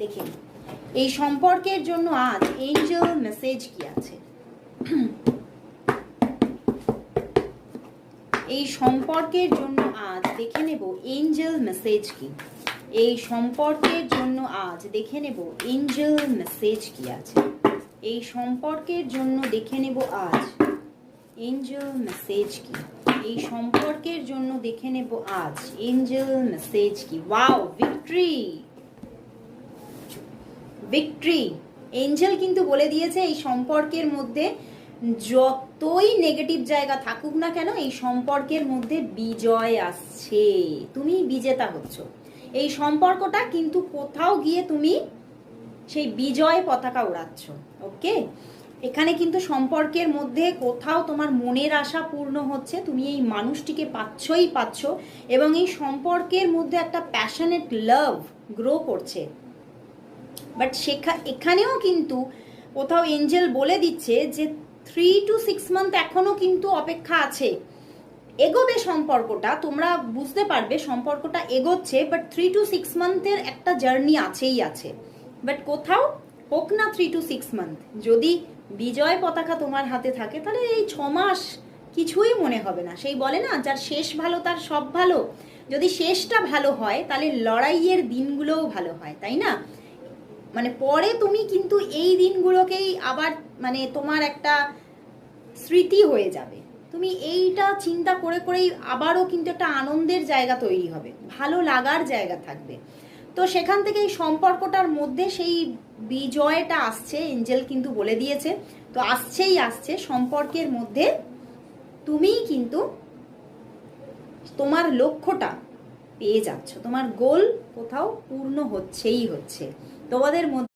দেখে এই সম্পর্কের জন্য আজ এঞ্জেল মেসেজ কি আছে। এই সম্পর্কের জন্য আজ দেখে নেব এঞ্জেল মেসেজ কি। এই সম্পর্কের জন্য আজ দেখে নেব এঞ্জেল মেসেজ কি আছে। এই সম্পর্কের জন্য দেখে নেব আজ এঞ্জেল মেসেজ কি। এই সম্পর্কের জন্য দেখে নেব আজ এঞ্জেল মেসেজ কি। Wow, victory, victory. এঞ্জেল কিন্তু বলে দিয়েছে এই সম্পর্কের মধ্যে যতই নেগেটিভ জায়গা থাকুক না কেন, এই সম্পর্কের মধ্যে বিজয় আসছে, তুমি বিজেতা হচ্ছ। এই সম্পর্কটা কিন্তু কোথাও গিয়ে তুমি সেই বিজয় পতাকা উড়াচ্ছ। ওকে, এখানে কিন্তু সম্পর্কের মধ্যে কোথাও তোমার মনের আশা পূর্ণ হচ্ছে, তুমি এই মানুষটিকে পাচ্ছই পাচ্ছ, এবং এই সম্পর্কের মধ্যে একটা প্যাশনেট লাভ গ্রো করছে। বাট এখানেও কিন্তু কোথাও এঞ্জেল বলে দিচ্ছে যে 3 to 6 মান্থ এখনো কিন্তু অপেক্ষা আছে। এগোবে সম্পর্কটা, তোমরা বুঝতে পারবে সম্পর্কটা এগোচ্ছে, বাট 3 to 6 মান্থের একটা জার্নি আছেই আছে। বাট কোথাও হোক না 3 to 6 মান্থ, যদি বিজয় পতাকা তোমার হাতে থাকে তাহলে এই 6 মাস কিছুই মনে হবে না। সেই বলে না, যার শেষ ভালো তার সব ভালো। যদি শেষটা ভালো হয় তাহলে লড়াইয়ের দিনগুলোও ভালো হয়, তাই না? মানে পরে তুমি কিন্তু এই দিনগুলোকেই আবার মানে তোমার একটা স্মৃতি হয়ে যাবে। তুমি এইটা চিন্তা করে করেই আবারও কিন্তু একটা আনন্দের জায়গা তৈরি হবে, ভালো লাগার জায়গা থাকবে। তো সেখান থেকে এই সম্পর্কটার মধ্যে সেই বিজয়টা আসছে, এঞ্জেল কিন্তু বলে দিয়েছে। তো আসছেই আসছে সম্পর্কের মধ্যে, তুমি কিন্তু তোমার লক্ষ্যটা পেয়ে যাচ্ছ, তোমার গোল কোথাও পূর্ণ হচ্ছেই হচ্ছে তোমাদের মধ্যে।